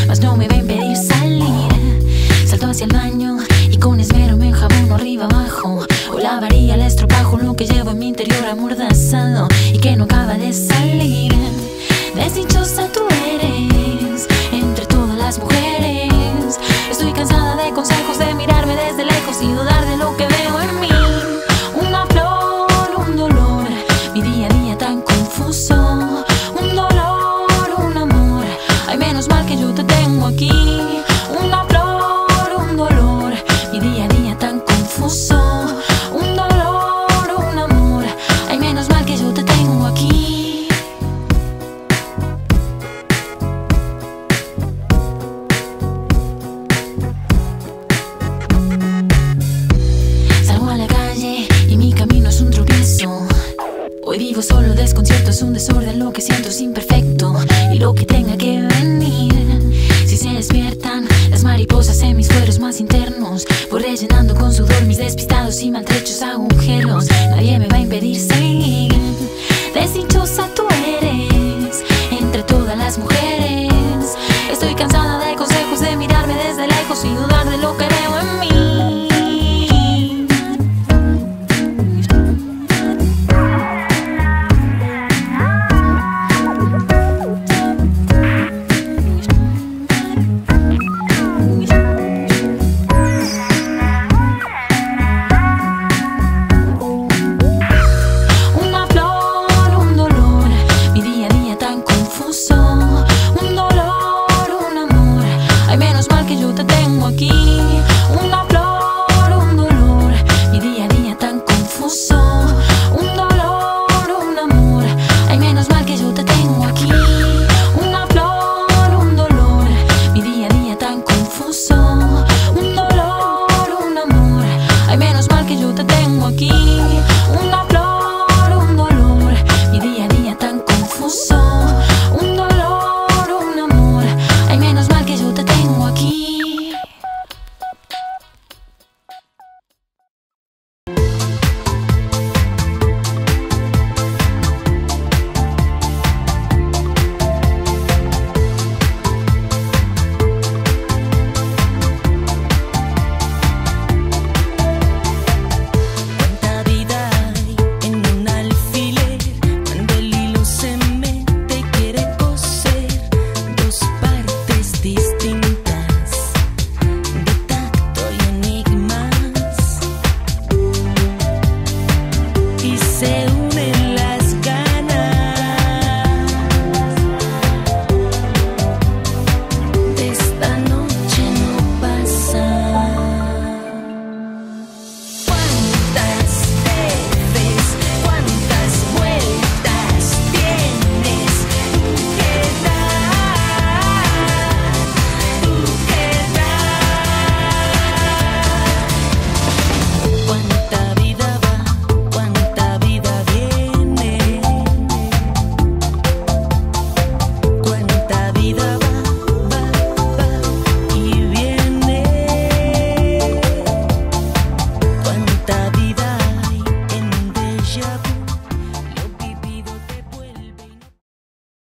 mas no me va a impedir salir. Salto hacia el baño y con esmero me enjabono arriba abajo. O lavaría el estropajo, lo que llevo en mi interior amordazado y que no acaba de salir. Desdichosa tú eres entre todas las mujeres. Estoy cansada de consejos, de mirarme desde lejos y dudar de lo que veo en mí. Una flor, un dolor, mi día a día tan confuso. Un dolor, un amor, ay, menos mal que yo te tengo aquí. Una flor, un dolor, mi día a día tan confuso. Un dolor, un amor, ay, menos mal que yo te tengo aquí. Salgo a la calle y mi camino es un tropiezo. Hoy vivo solo, desconcierto, es un desorden. Lo que siento es imperfecto y lo que tenga que venir. Si se despiertan las mariposas en mis fueros más internos, voy rellenando con sudor mis despistados y maltrechos agujeros. Nadie me va a impedir seguir. Desdichosa tú eres entre todas las mujeres. Estoy cansada de consejos, de mirarme desde lejos y dudar de lo que veo en mí. Una flor, un dolor, mi día a día tan confuso. Un dolor, un amor, ay, menos mal que yo te tengo aquí. Una flor, un dolor, mi día a día tan confuso. Un dolor, un amor, ay, menos mal que yo te tengo aquí. Una flor, un dolor, mi día a día tan confuso. Un dolor, un amor, ay, menos mal que yo te tengo aquí. Una flor, un dolor, mi día a día tan confuso. Un dolor, un amor, ay, menos mal que yo te tengo aquí. Cuánta vida hay en un alfiler, cuando el hilo se mete y quiere coser dos partes distintas.